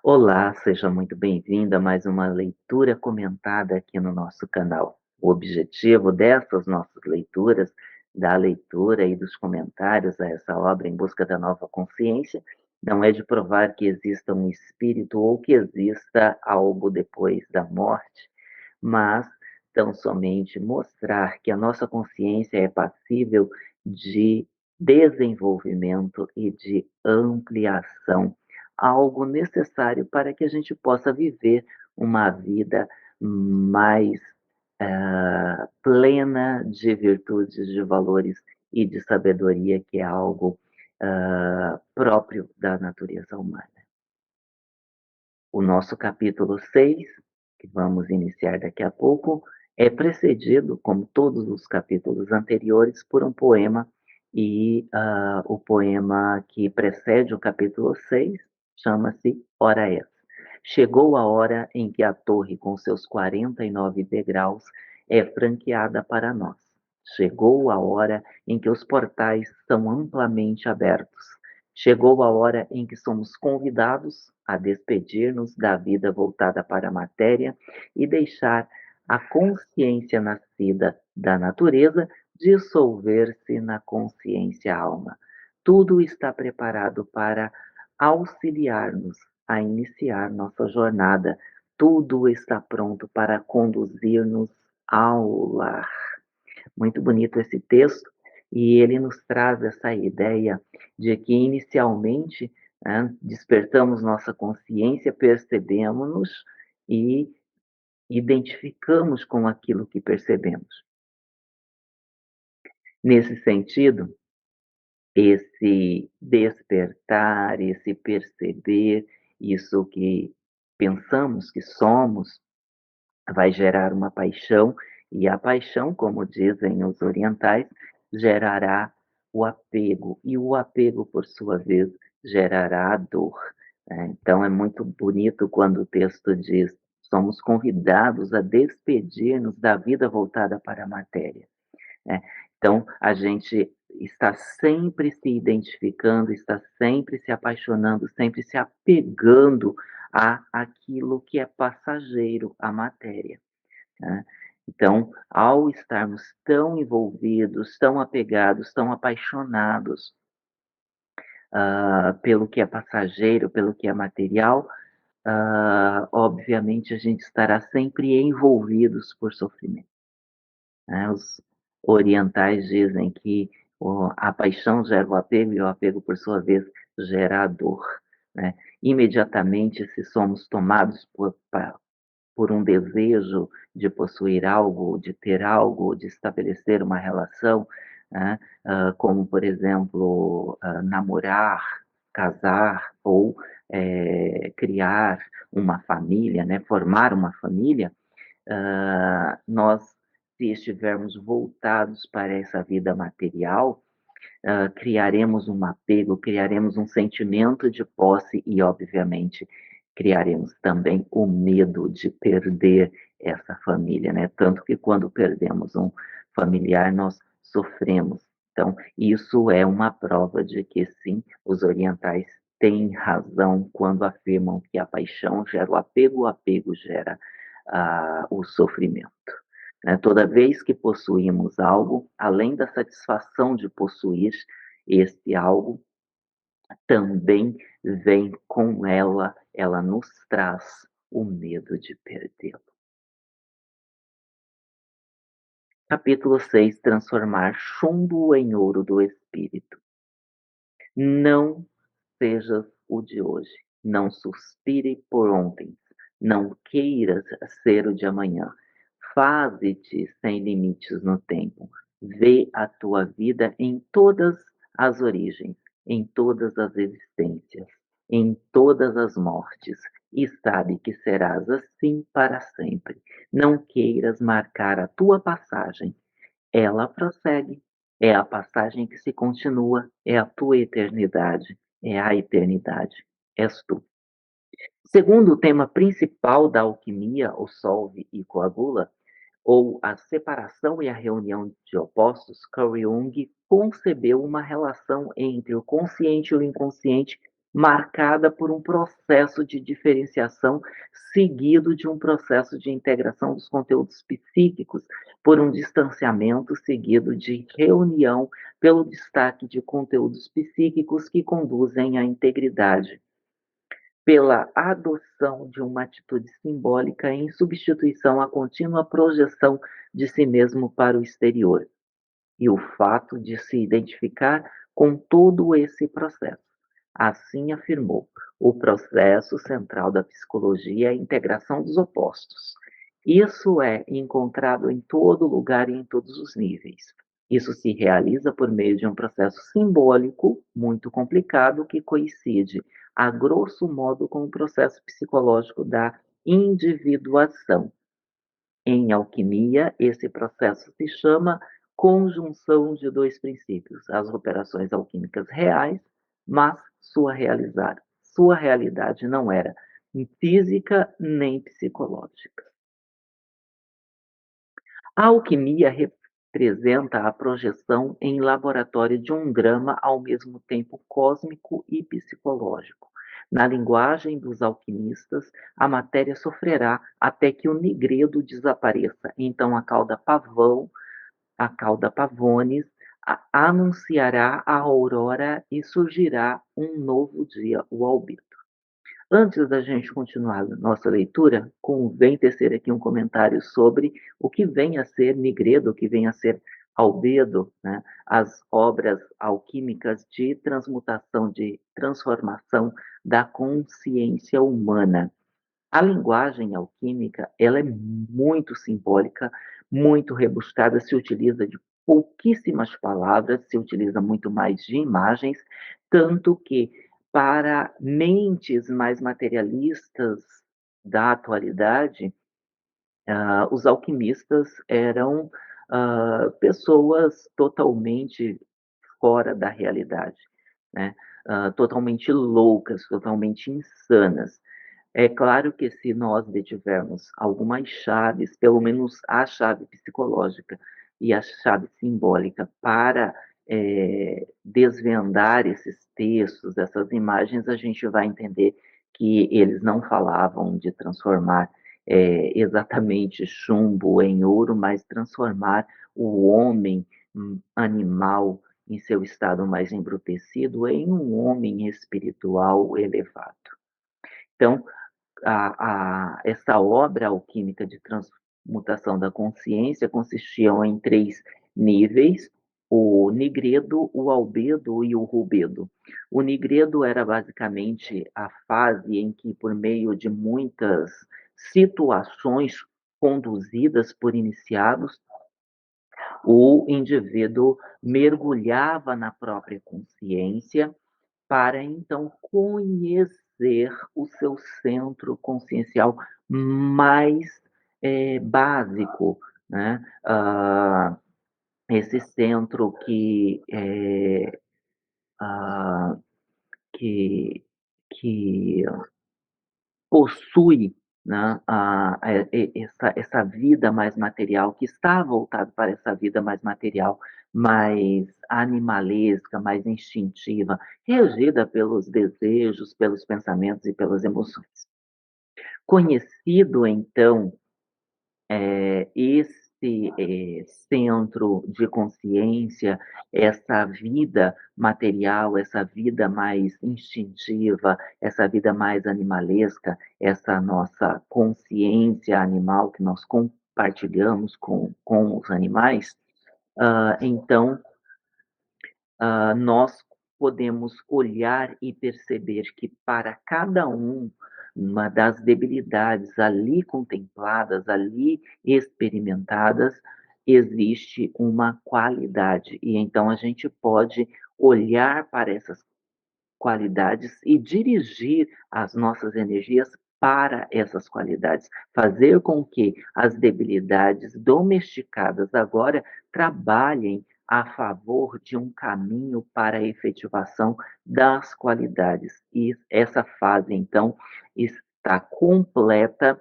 Olá, seja muito bem-vinda a mais uma leitura comentada aqui no nosso canal. O objetivo dessas nossas leituras, da leitura e dos comentários a essa obra em busca da nova consciência, não é de provar que exista um espírito ou que exista algo depois da morte, mas tão somente mostrar que a nossa consciência é passível de desenvolvimento e de ampliação, algo necessário para que a gente possa viver uma vida mais plena de virtudes, de valores e de sabedoria, que é algo próprio da natureza humana. O nosso capítulo 6, que vamos iniciar daqui a pouco, é precedido, como todos os capítulos anteriores, por um poema, e o poema que precede o capítulo 6 chama-se Hora Essa. Chegou a hora em que a torre, com seus 49 degraus, é franqueada para nós. Chegou a hora em que os portais são amplamente abertos. Chegou a hora em que somos convidados a despedir-nos da vida voltada para a matéria e deixar a consciência nascida da natureza dissolver-se na consciência alma. Tudo está preparado para auxiliar-nos a iniciar nossa jornada. Tudo está pronto para conduzir-nos ao lar. Muito bonito esse texto, e ele nos traz essa ideia de que, inicialmente, né, despertamos nossa consciência, percebemos-nos e identificamos com aquilo que percebemos. Nesse sentido, esse despertar, esse perceber, isso que pensamos que somos, vai gerar uma paixão, e a paixão, como dizem os orientais, gerará o apego, e o apego, por sua vez, gerará a dor. Então, é muito bonito quando o texto diz: somos convidados a despedir-nos da vida voltada para a matéria. Né? Então, a gente está sempre se identificando, está sempre se apaixonando, sempre se apegando a aquilo que é passageiro, a matéria. Né? Então, ao estarmos tão envolvidos, tão apegados, tão apaixonados pelo que é passageiro, pelo que é material, obviamente a gente estará sempre envolvidos por sofrimento. Né? Os orientais dizem que a paixão gera o apego e o apego, por sua vez, gera a dor. Né? Imediatamente, se somos tomados por um desejo de possuir algo, de ter algo, de estabelecer uma relação, né? Como, por exemplo, namorar, casar ou criar uma família, né? Formar uma família, nós, se estivermos voltados para essa vida material, criaremos um apego, criaremos um sentimento de posse e, obviamente, criaremos também o medo de perder essa família, né? Tanto que quando perdemos um familiar, nós sofremos. Então, isso é uma prova de que, sim, os orientais têm razão quando afirmam que a paixão gera o apego gera o sofrimento. Né? Toda vez que possuímos algo, além da satisfação de possuir esse algo, também vem com ela nos traz o medo de perdê-lo. Capítulo 6: Transformar chumbo em ouro do espírito. Não sejas o de hoje, não suspire por ontem, não queiras ser o de amanhã. Faze-te sem limites no tempo. Vê a tua vida em todas as origens, em todas as existências, em todas as mortes, e sabe que serás assim para sempre. Não queiras marcar a tua passagem, ela prossegue. É a passagem que se continua, é a tua eternidade, é a eternidade, és tu. Segundo o tema principal da alquimia, o solve e coagula, ou a separação e a reunião de opostos, Carl Jung concebeu uma relação entre o consciente e o inconsciente marcada por um processo de diferenciação, seguido de um processo de integração dos conteúdos psíquicos, por um distanciamento seguido de reunião pelo destaque de conteúdos psíquicos que conduzem à integridade, pela adoção de uma atitude simbólica em substituição à contínua projeção de si mesmo para o exterior, e o fato de se identificar com todo esse processo. Assim afirmou, o processo central da psicologia é a integração dos opostos. Isso é encontrado em todo lugar e em todos os níveis. Isso se realiza por meio de um processo simbólico muito complicado que coincide, a grosso modo, com o processo psicológico da individuação. Em alquimia, esse processo se chama conjunção de dois princípios, as operações alquímicas reais, mas sua realidade não era física nem psicológica. A alquimia representa a projeção em laboratório de um drama ao mesmo tempo cósmico e psicológico. Na linguagem dos alquimistas, a matéria sofrerá até que o nigredo desapareça. Então a cauda pavonis, anunciará a aurora e surgirá um novo dia, o albedo. Antes da gente continuar a nossa leitura, convém tecer aqui um comentário sobre o que vem a ser nigredo, o que vem a ser albedo, né? As obras alquímicas de transmutação, de transformação da consciência humana. A linguagem alquímica, ela é muito simbólica, muito rebuscada, se utiliza de pouquíssimas palavras, se utiliza muito mais de imagens, tanto que para mentes mais materialistas da atualidade, os alquimistas eram pessoas totalmente fora da realidade, né? Totalmente loucas, totalmente insanas. É claro que se nós detivermos algumas chaves, pelo menos a chave psicológica e a chave simbólica para desvendar esses textos, essas imagens, a gente vai entender que eles não falavam de transformar exatamente chumbo em ouro, mas transformar o homem animal em seu estado mais embrutecido em um homem espiritual elevado. Então, essa obra alquímica de transmutação da consciência consistiam em três níveis: o nigredo, o albedo e o rubedo. O nigredo era basicamente a fase em que, por meio de muitas situações conduzidas por iniciados, o indivíduo mergulhava na própria consciência para então conhecer o seu centro consciencial mais básico, né? Esse centro ah, que, que possui, né, essa vida mais material, que está voltado para essa vida mais material, mais animalesca, mais instintiva, regida pelos desejos, pelos pensamentos e pelas emoções. Conhecido, então, esse centro de consciência, essa vida material, essa vida mais instintiva, essa vida mais animalesca, essa nossa consciência animal que nós compartilhamos com os animais, então nós podemos olhar e perceber que para cada uma das debilidades ali contempladas, ali experimentadas, existe uma qualidade. E então a gente pode olhar para essas qualidades e dirigir as nossas energias para essas qualidades, fazer com que as debilidades domesticadas agora trabalhem a favor de um caminho para a efetivação das qualidades. E essa fase, então, está completa,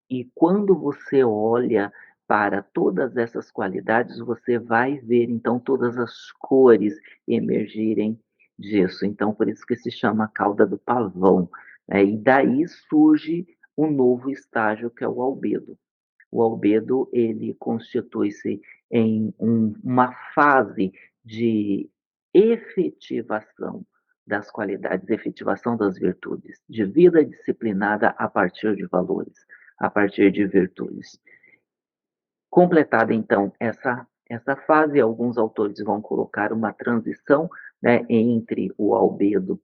e quando você olha para todas essas qualidades, você vai ver, então, todas as cores emergirem disso, então por isso que se chama cauda do pavão, né, e daí surge um novo estágio que é o albedo. O albedo ele constitui-se em uma fase de efetivação das qualidades, efetivação das virtudes, de vida disciplinada a partir de valores, a partir de virtudes. Completada então essa fase, alguns autores vão colocar uma transição, né, entre o albedo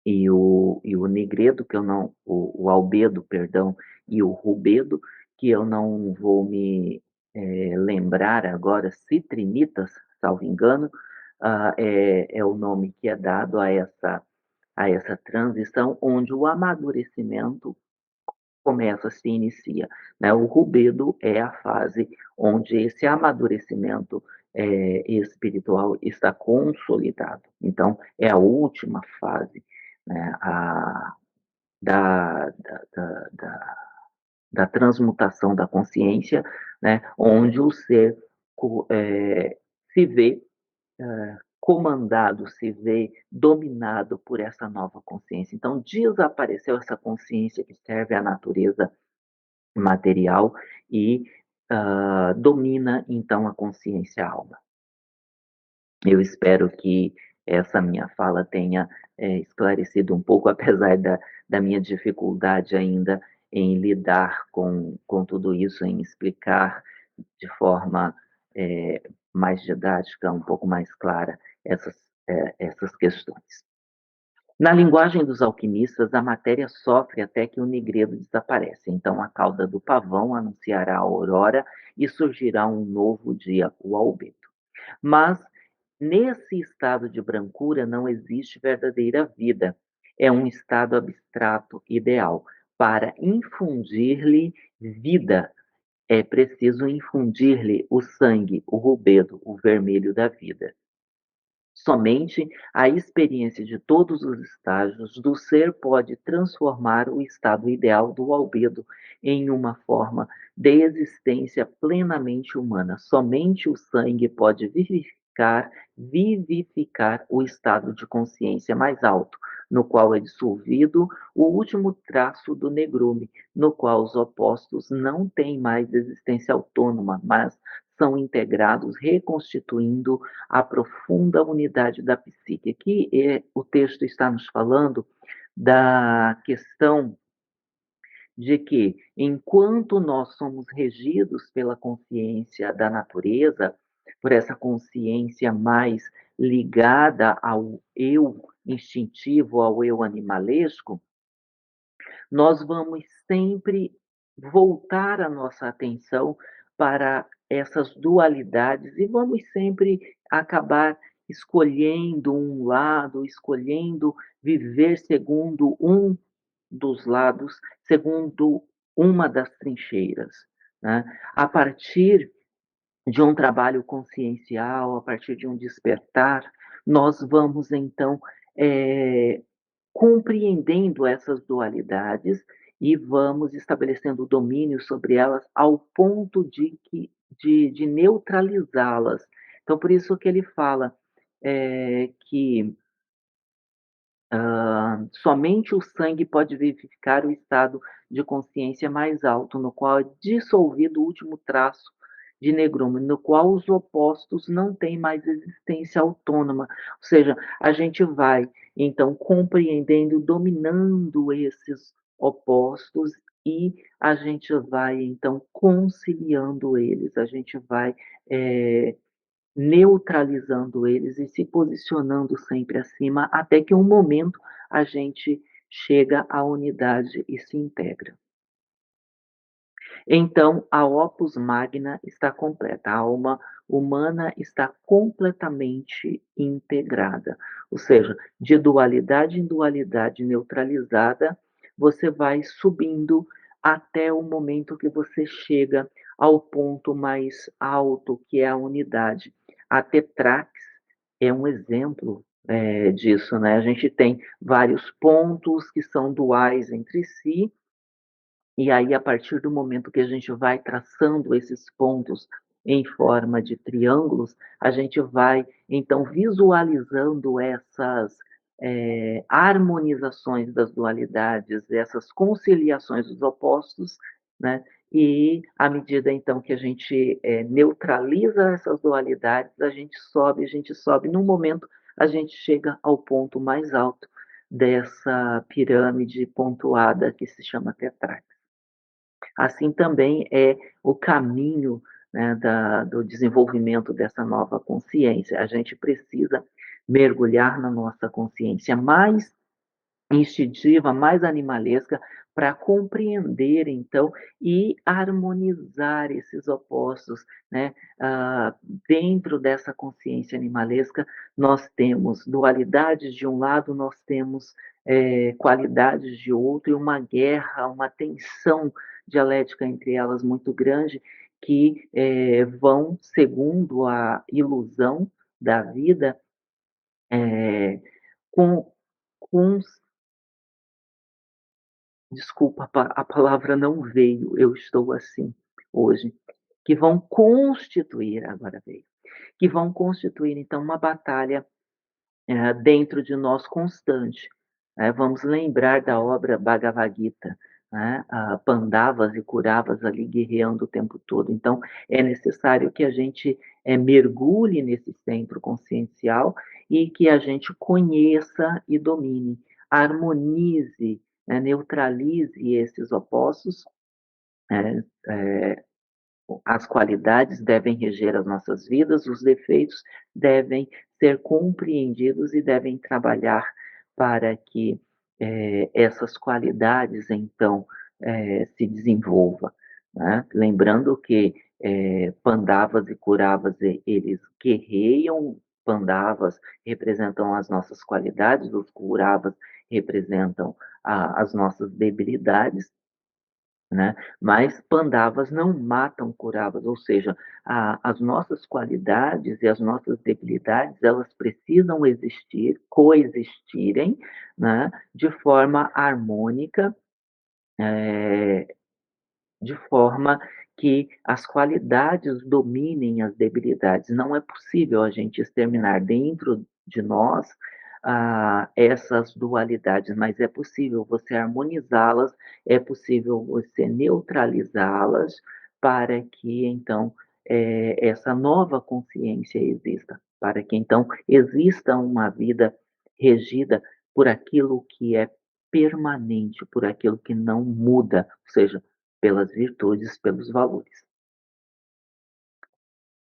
e o Negredo, que eu não, o Albedo, perdão, e o Rubedo, que eu não vou me lembrar agora, Citrinitas, salvo engano, é o nome que é dado a essa transição, onde o amadurecimento começa, se inicia, né? O rubedo é a fase onde esse amadurecimento espiritual está consolidado. Então, é a última fase, né? Da, da, da, da, da transmutação da consciência, né? Onde o ser se vê comandado, se vê dominado por essa nova consciência. Então, desapareceu essa consciência que serve à natureza material e domina então a consciência alma. Eu espero que essa minha fala tenha esclarecido um pouco, apesar da minha dificuldade ainda em lidar com tudo isso, em explicar de forma mais didática, um pouco mais clara, essas questões. Na linguagem dos alquimistas, a matéria sofre até que o negredo desaparece. Então, a cauda do pavão anunciará a aurora e surgirá um novo dia, o albedo. Mas, nesse estado de brancura, não existe verdadeira vida. É um estado abstrato ideal. Para infundir-lhe vida, é preciso infundir-lhe o sangue, o rubedo, o vermelho da vida. Somente a experiência de todos os estágios do ser pode transformar o estado ideal do albedo em uma forma de existência plenamente humana. Somente o sangue pode vivificar o estado de consciência mais alto, no qual é dissolvido o último traço do negrume, no qual os opostos não têm mais existência autônoma, mas são integrados, reconstituindo a profunda unidade da psique. Aqui o texto está nos falando da questão de que, enquanto nós somos regidos pela consciência da natureza, por essa consciência mais ligada ao eu instintivo, ao eu animalesco, nós vamos sempre voltar a nossa atenção para essas dualidades e vamos sempre acabar escolhendo um lado, escolhendo viver segundo um dos lados, segundo uma das trincheiras, né? A partir de um trabalho consciencial, a partir de um despertar, nós vamos então eh, compreendendo essas dualidades e vamos estabelecendo domínio sobre elas ao ponto de neutralizá-las. Então, por isso que ele fala que somente o sangue pode vivificar o estado de consciência mais alto, no qual é dissolvido o último traço de negrume, no qual os opostos não têm mais existência autônoma. Ou seja, a gente vai, então, compreendendo, dominando esses opostos e a gente vai, então, conciliando eles, a gente vai neutralizando eles e se posicionando sempre acima, até que um momento a gente chega à unidade e se integra. Então, a opus magna está completa, a alma humana está completamente integrada. Ou seja, de dualidade em dualidade neutralizada, você vai subindo até o momento que você chega ao ponto mais alto, que é a unidade. A Tetrax é um exemplo disso, né? A gente tem vários pontos que são duais entre si, e aí, a partir do momento que a gente vai traçando esses pontos em forma de triângulos, a gente vai, então, visualizando essas, harmonizações das dualidades, essas conciliações dos opostos, né, e à medida, então, que a gente, neutraliza essas dualidades, a gente sobe, num momento a gente chega ao ponto mais alto dessa pirâmide pontuada que se chama tetrarca. Assim também é o caminho, né, do desenvolvimento dessa nova consciência. A gente precisa mergulhar na nossa consciência mais instintiva, mais animalesca, para compreender, então, e harmonizar esses opostos, né. Ah, Dentro dessa consciência animalesca, nós temos dualidades de um lado, nós temos, qualidades de outro, e uma guerra, uma tensão dialética entre elas muito grande, que, vão, segundo a ilusão da vida, eh, com com desculpa, a palavra não veio, eu estou assim hoje, que vão constituir, agora veio, que vão constituir então uma batalha, dentro de nós constante, né. Vamos lembrar da obra Bhagavad Gita, né, Pandavas e Kauravas ali guerreando o tempo todo. Então, é necessário que a gente, mergulhe nesse centro consciencial e que a gente conheça e domine, harmonize, neutralize esses opostos, eh eh as qualidades devem reger as nossas vidas, os defeitos devem ser compreendidos e devem trabalhar para que, essas qualidades, então, se desenvolva, né. Lembrando que, Pandavas e Kauravas, eles guerreiam, Pandavas representam as nossas qualidades, os Kauravas representam a as nossas debilidades, né, mas Pandavas não matam Kauravas, ou seja, as nossas qualidades e as nossas debilidades, elas precisam existir, coexistirem, né, de forma harmônica, eh, de forma que as qualidades dominem as debilidades. Não é possível a gente exterminar dentro de nós, essas dualidades, mas é possível você harmonizá-las, é possível você neutralizá-las para que então, essa nova consciência exista, para que então exista uma vida regida por aquilo que é permanente, por aquilo que não muda, ou seja, pelas virtudes, pelos valores.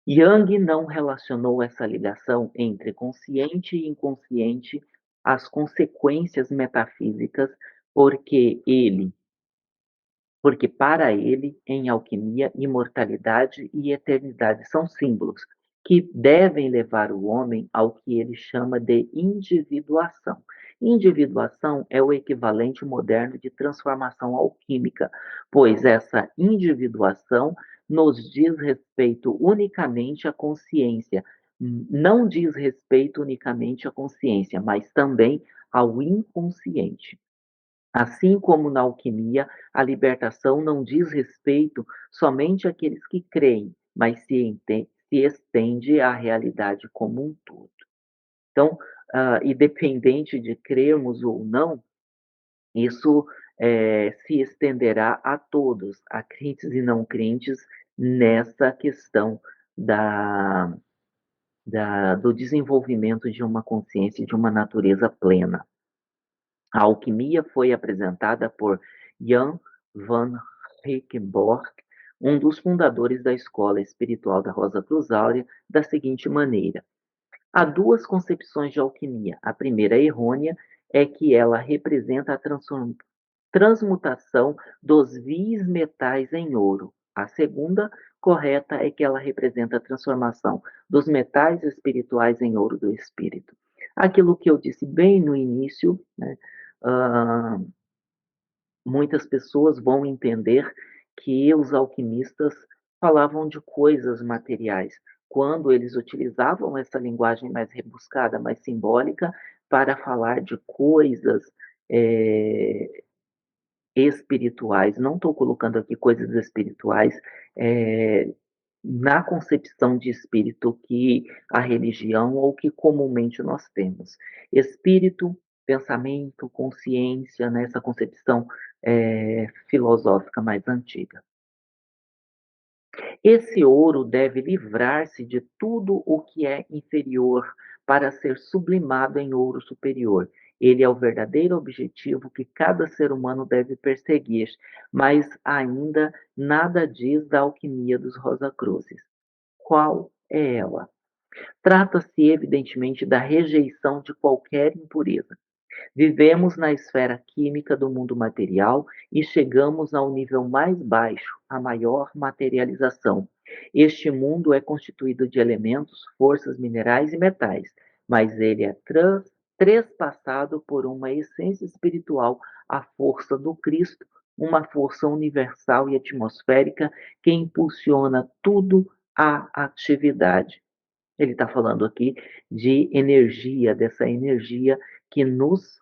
Jung não relacionou essa ligação entre consciente e inconsciente às consequências metafísicas, porque ele porque para ele, em alquimia, imortalidade e eternidade são símbolos que devem levar o homem ao que ele chama de individuação. Individuação é o equivalente moderno de transformação alquímica, pois essa individuação nos diz respeito unicamente à consciência, não diz respeito unicamente à consciência, mas também ao inconsciente. Assim como na alquimia, a libertação não diz respeito somente àqueles que creem, mas se estende à realidade como um todo. Então, independente de crermos ou não, isso, se estenderá a todos, a crentes e não crentes, nessa questão da do desenvolvimento de uma consciência de uma natureza plena. A alquimia foi apresentada por Jan van Rickenborch, um dos fundadores da escola espiritual da Rosa Cruz Áurea, da seguinte maneira: há duas concepções de alquimia. A primeira, errônea, é que ela representa a transmutação dos vis metais em ouro. A segunda, correta, é que ela representa a transformação dos metais espirituais em ouro do espírito. Aquilo que eu disse bem no início, né, ah, muitas pessoas vão entender que os alquimistas falavam de coisas materiais, quando eles utilizavam essa linguagem mais rebuscada, mais simbólica, para falar de coisas, eh, espirituais. Não estou colocando aqui coisas espirituais, eh, na concepção de espírito que a religião ou que comumente nós temos. Espírito, pensamento, consciência, né, essa concepção, filosófica mais antiga. Esse ouro deve livrar-se de tudo o que é inferior para ser sublimado em ouro superior. Ele é o verdadeiro objetivo que cada ser humano deve perseguir, mas ainda nada diz da alquimia dos Rosacruzes. Qual é ela? Trata-se, evidentemente, da rejeição de qualquer impureza. Vivemos na esfera química do mundo material e chegamos ao nível mais baixo, a maior materialização. Este mundo é constituído de elementos, forças minerais e metais, mas ele é trespassado por uma essência espiritual, a força do Cristo, uma força universal e atmosférica que impulsiona tudo à atividade. Ele está falando aqui de energia, dessa energia que nos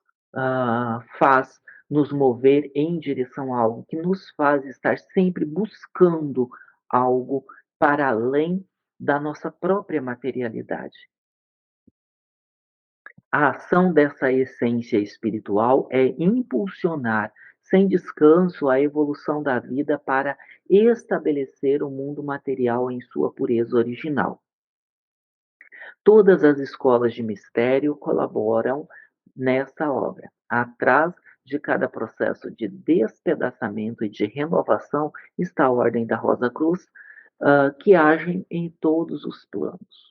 faz nos mover em direção a algo, que nos faz estar sempre buscando algo para além da nossa própria materialidade. A ação dessa essência espiritual é impulsionar sem descanso a evolução da vida para estabelecer o mundo material em sua pureza original. Todas as escolas de mistério colaboram nessa obra. Atrás de cada processo de despedaçamento e de renovação está a Ordem da Rosa Cruz, que agem em todos os planos.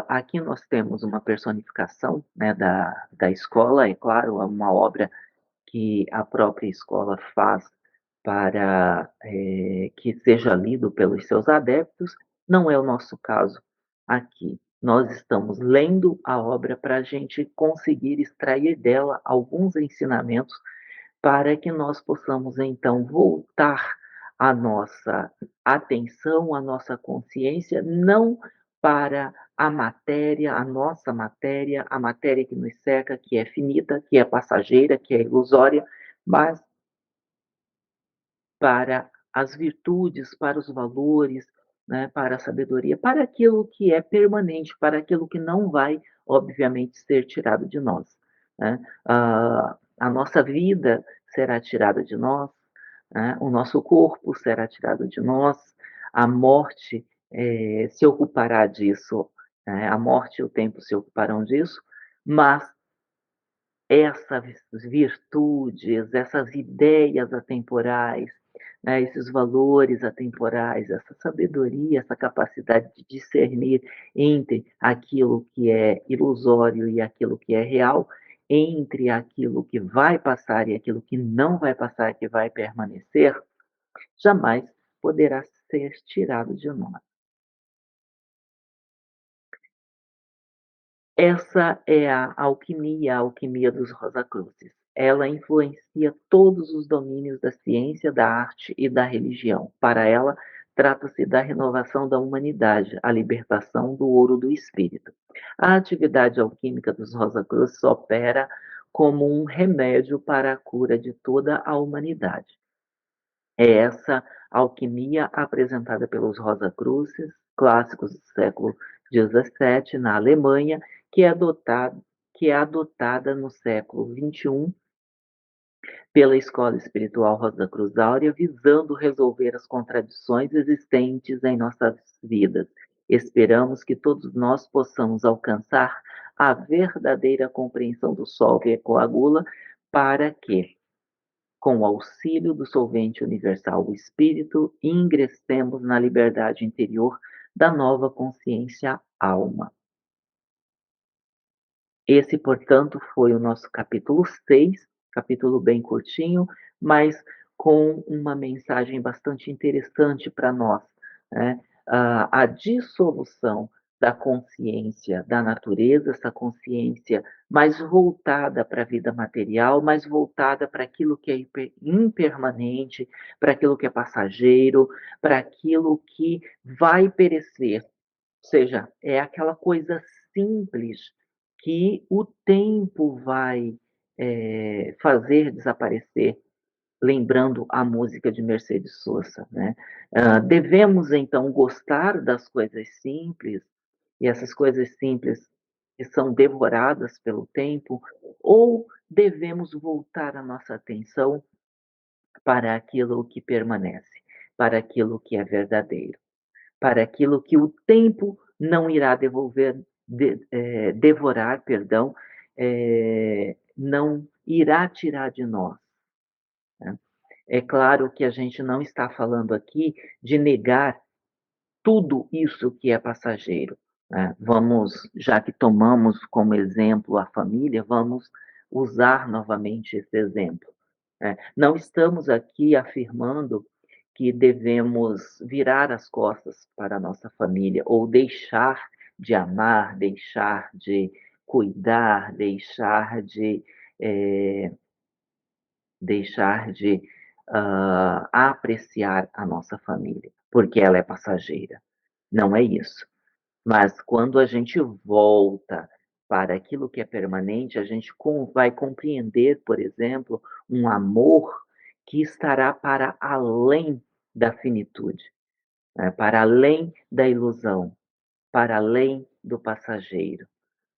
Aqui nós temos uma personificação, né, da escola, é claro, é uma obra que a própria escola faz para que seja lido pelos seus adeptos, não é o nosso caso aqui. Nós estamos lendo a obra para a gente conseguir extrair dela alguns ensinamentos para que nós possamos então voltar a nossa atenção, a nossa consciência, não para a matéria que nos cerca, que é finita, que é passageira, que é ilusória, mas para as virtudes, para os valores, né, para a sabedoria, para aquilo que é permanente, para aquilo que não vai, obviamente, ser tirado de nós. Né? A nossa vida será tirada de nós, né? O nosso corpo será tirado de nós, a morte se ocupará disso, né? A morte e o tempo se ocuparão disso, mas essas virtudes, essas ideias atemporais, né, esses valores atemporais, essa sabedoria, essa capacidade de discernir entre aquilo que é ilusório e aquilo que é real, entre aquilo que vai passar e aquilo que não vai passar, que vai permanecer, jamais poderá ser tirado de nós. Essa é a alquimia dos Rosacruzes. Ela influencia todos os domínios da ciência, da arte e da religião. Para ela, trata-se da renovação da humanidade, a libertação do ouro do espírito. A atividade alquímica dos Rosacruzes opera como um remédio para a cura de toda a humanidade. É essa alquimia apresentada pelos Rosacruzes, clássicos do século XVII, na Alemanha, que é adotada, que é adotada no século XXI pela escola espiritual Rosa Cruz Áurea, visando resolver as contradições existentes em nossas vidas. Esperamos que todos nós possamos alcançar a verdadeira compreensão do sol que coagula, para que, com o auxílio do solvente universal, o Espírito, ingressemos na liberdade interior da nova consciência alma. Esse, portanto, foi o nosso capítulo 6, capítulo bem curtinho, mas com uma mensagem bastante interessante para nós, né? A dissolução da consciência da natureza, essa consciência mais voltada para a vida material, mais voltada para aquilo que é impermanente, para aquilo que é passageiro, para aquilo que vai perecer. Ou seja, é aquela coisa simples que o tempo vai fazer desaparecer. lembrando a música de Mercedes Sosa, né. Devemos então gostar das coisas simples, e essas coisas simples que são devoradas pelo tempo, ou devemos voltar a nossa atenção para aquilo que permanece, para aquilo que é verdadeiro, para aquilo que o tempo não irá devorar, perdão, não irá tirar de nós, né. É claro que a gente não está falando aqui de negar tudo isso que é passageiro, né. Vamos, já que tomamos como exemplo a família, vamos usar novamente esse exemplo, né. Não estamos aqui afirmando que devemos virar as costas para a nossa família ou deixar de amar, deixar de cuidar, eh, deixar de, apreciar a nossa família, porque ela é passageira. Não é isso. Mas quando a gente volta para aquilo que é permanente, a gente vai compreender, por exemplo, um amor que estará para além da finitude, né, para além da ilusão, para além do passageiro,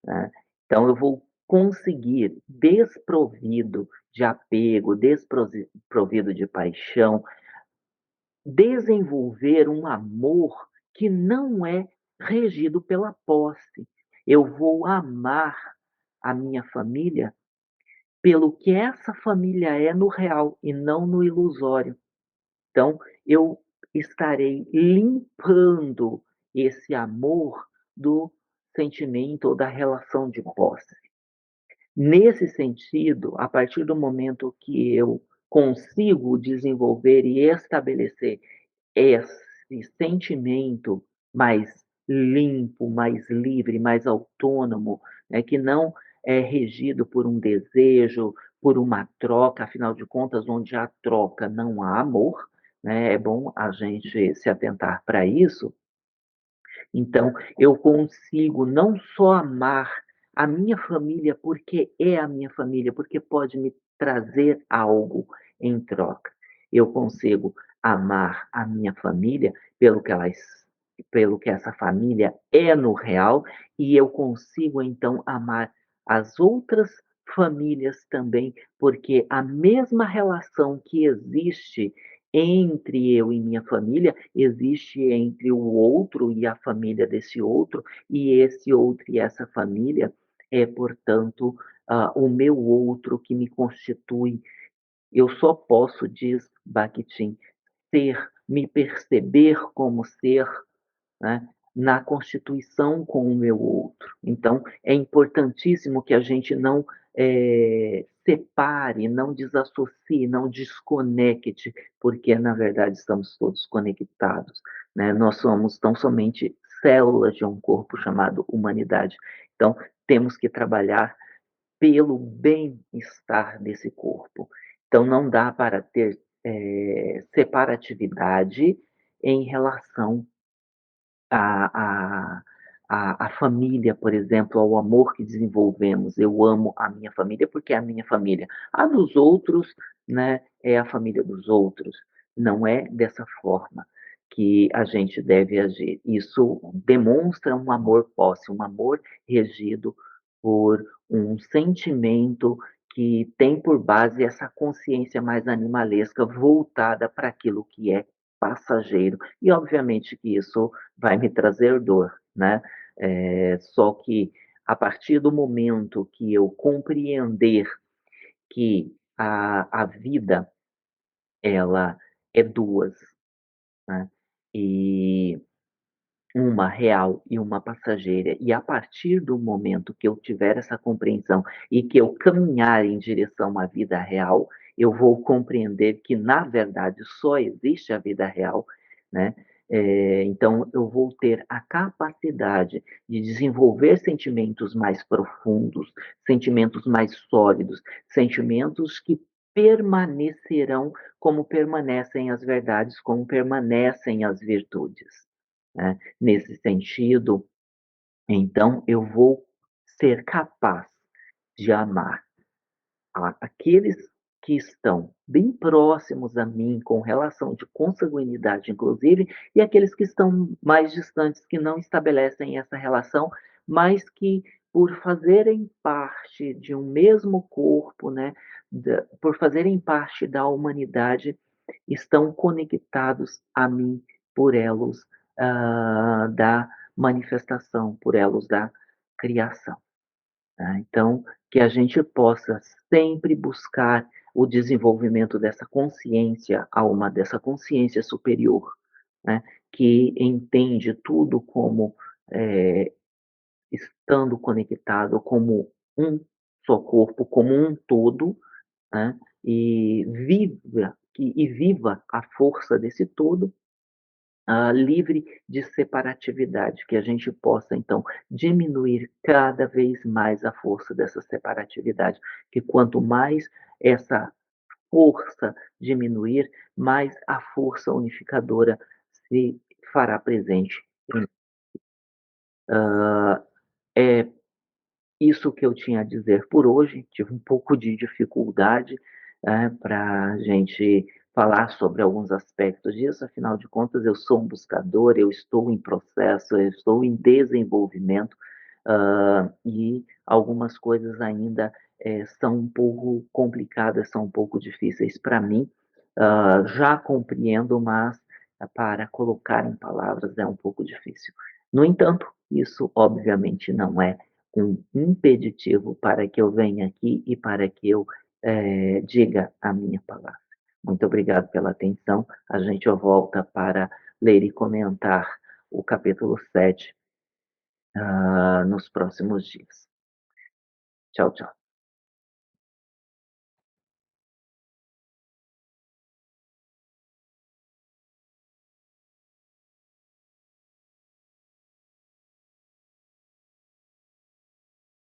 né. Então eu vou conseguir, desprovido de apego, desprovido de paixão, desenvolver um amor que não é regido pela posse. Eu vou amar a minha família pelo que essa família é no real e não no ilusório. Então, eu estarei limpando esse amor do sentimento ou da relação de posse. Nesse sentido, a partir do momento que eu consigo desenvolver e estabelecer esse sentimento mais limpo, mais livre, mais autônomo, né, que não é regido por um desejo, por uma troca, afinal de contas, onde há troca não há amor, né, é bom a gente se atentar para isso. Então, eu consigo não só amar a minha família porque é a minha família, porque pode me trazer algo em troca. Eu consigo amar a minha família pelo que essa família é no real, e eu consigo então amar as outras famílias também, porque a mesma relação que existe entre eu e minha família, existe entre o outro e a família desse outro, e esse outro e essa família é, portanto, o meu outro que me constitui. Eu só posso, diz Bakhtin, me perceber como ser, né, na constituição com o meu outro. Então, é importantíssimo que a gente não separe, não desassocie, não desconecte, porque na verdade estamos todos conectados, né? Nós somos tão somente células de um corpo chamado humanidade. Então, temos que trabalhar pelo bem-estar desse corpo. Então, não dá para ter separatividade em relação a a família, por exemplo, ao amor que desenvolvemos. Eu amo a minha família porque é a minha família. A dos outros, né, é a família dos outros. Não é dessa forma que a gente deve agir. Isso demonstra um amor posse, um amor regido por um sentimento que tem por base essa consciência mais animalesca voltada para aquilo que é passageiro. E obviamente que isso vai me trazer dor, né. Só que a partir do momento que eu compreender que a vida ela é 2, né, e uma real e uma passageira, e a partir do momento que eu tiver essa compreensão e que eu caminhar em direção à vida real, eu vou compreender que, na verdade, só existe a vida real, né. Então eu vou ter a capacidade de desenvolver sentimentos mais profundos, sentimentos mais sólidos, sentimentos que permanecerão como permanecem as verdades, como permanecem as virtudes, né. Nesse sentido, então eu vou ser capaz de amar aqueles que estão bem próximos a mim, com relação de consanguinidade inclusive, e aqueles que estão mais distantes, que não estabelecem essa relação, mas que por fazerem parte de um mesmo corpo, né, por fazerem parte da humanidade, estão conectados a mim por elos da manifestação, por elos da criação. Tá? Então, que a gente possa sempre buscar o desenvolvimento dessa consciência alma, dessa consciência superior, né, que entende tudo como eh, estando conectado como um só corpo, como um todo, né, e viva a força desse todo, livre de separatividade, que a gente possa, então, diminuir cada vez mais a força dessa separatividade, que quanto mais essa força diminuir, mais a força unificadora se fará presente. É isso que eu tinha a dizer por hoje. Tive um pouco de dificuldade, para a gente falar sobre alguns aspectos disso, afinal de contas, eu sou um buscador, eu estou em processo, eu estou em desenvolvimento, e algumas coisas ainda são um pouco complicadas, são um pouco difíceis para mim. Já compreendo, mas para colocar em palavras é um pouco difícil. No entanto, isso obviamente não é um impeditivo para que eu venha aqui e para que eu diga a minha palavra. Muito obrigado pela atenção. A gente volta para ler e comentar o capítulo 7 nos próximos dias. Tchau, tchau.